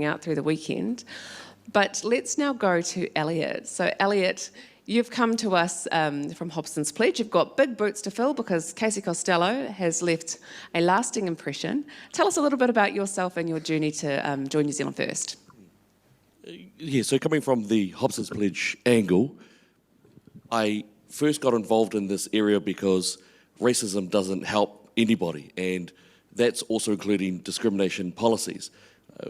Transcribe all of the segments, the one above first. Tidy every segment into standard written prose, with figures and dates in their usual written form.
out through the weekend. But let's now go to Elliot. So Elliot, you've come to us from Hobson's Pledge. You've got big boots to fill because Casey Costello has left a lasting impression. Tell us a little bit about yourself and your journey to join New Zealand First. Yeah, so coming from the Hobson's Pledge angle, I first got involved in this area because racism doesn't help anybody, and that's also including discrimination policies.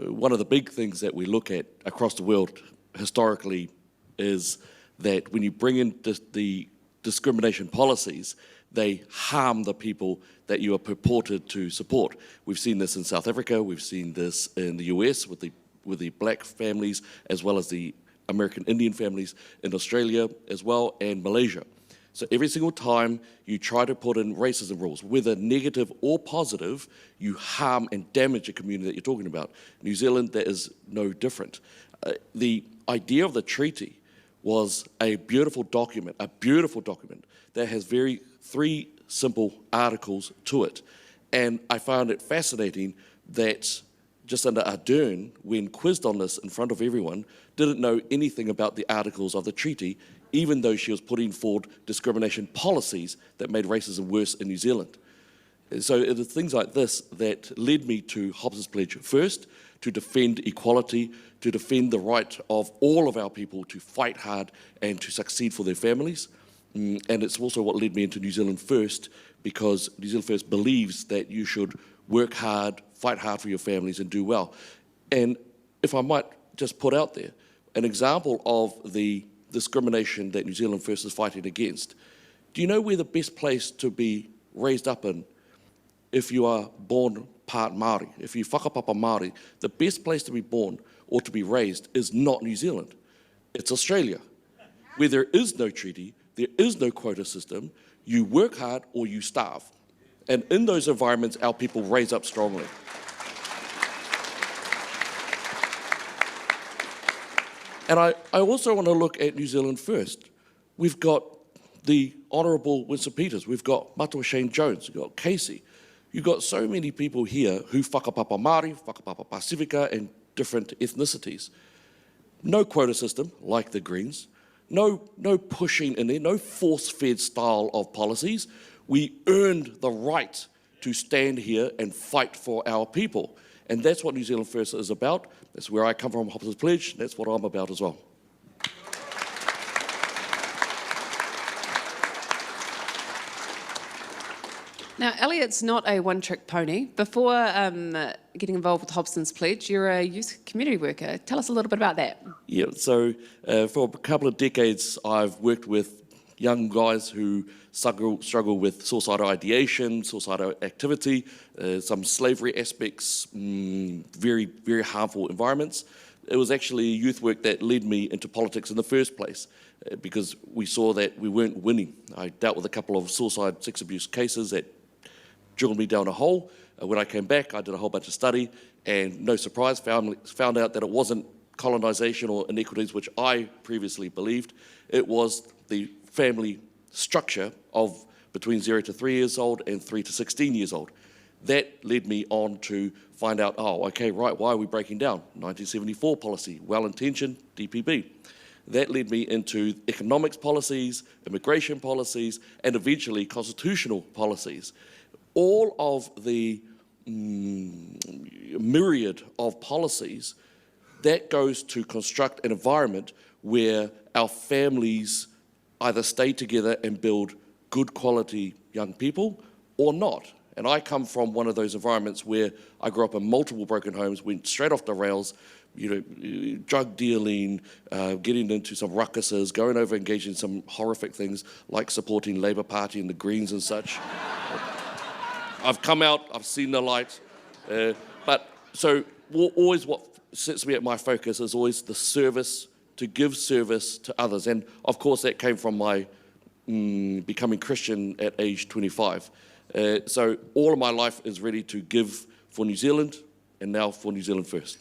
One of the big things that we look at across the world historically is that when you bring in the discrimination policies, they harm the people that you are purported to support. We've seen this in South Africa, we've seen this in the US with the black families, as well as the American Indian families in Australia as well, and Malaysia. So every single time you try to put in racism rules, whether negative or positive, you harm and damage the community that you're talking about. New Zealand, that is no different. The idea of the treaty was a beautiful document that has three simple articles to it. And I found it fascinating that just under Ardern, when quizzed on this in front of everyone, didn't know anything about the articles of the treaty, even though she was putting forward discrimination policies that made racism worse in New Zealand. And so it is things like this that led me to Hobson's Pledge first, to defend equality, to defend the right of all of our people to fight hard and to succeed for their families. And it's also what led me into New Zealand First, because New Zealand First believes that you should work hard, fight hard for your families and do well. And if I might just put out there, an example of the discrimination that New Zealand First is fighting against. Do you know where the best place to be raised up in if you are born part Māori? If you whakapapa Māori, the best place to be born or to be raised is not New Zealand. It's Australia, where there is no treaty, there is no quota system, you work hard or you starve. And in those environments, our people raise up strongly. And I also want to look at New Zealand First. We've got the Honourable Winston Peters, we've got Matua Shane Jones, we've got Casey. You've got so many people here who whakapapa Māori, whakapapa Pasifika, and different ethnicities. No quota system, like the Greens. No pushing in there, no force-fed style of policies. We earned the right to stand here and fight for our people. And that's what New Zealand First is about. That's where I come from, Hobson's Pledge. That's what I'm about as well. Now, Elliot's not a one-trick pony. Before getting involved with Hobson's Pledge, you're a youth community worker. Tell us a little bit about that. Yeah, so for a couple of decades, I've worked with young guys who struggle with suicidal ideation, suicidal activity, some slavery aspects, very, very harmful environments. It was actually youth work that led me into politics in the first place, because we saw that we weren't winning. I dealt with a couple of suicide sex abuse cases that drilled me down a hole. When I came back, I did a whole bunch of study, and no surprise, found out that it wasn't colonisation or inequities, which I previously believed. It was the family structure of between 0 to 3 years old and 3 to 16 years old. That led me on to find out, oh, okay, right, why are we breaking down? 1974 policy, well-intentioned, DPB. That led me into economics policies, immigration policies, and eventually constitutional policies. All of the myriad of policies, that goes to construct an environment where our families either stay together and build good quality young people or not. And I come from one of those environments where I grew up in multiple broken homes, went straight off the rails, drug dealing, getting into some ruckuses, going over engaging in some horrific things like supporting Labour Party and the Greens and such. I've come out, I've seen the light, but so always what sets me at my focus is always the service, to give service to others. And of course that came from my becoming Christian at age 25. So all of my life is ready to give for New Zealand, and now for New Zealand First.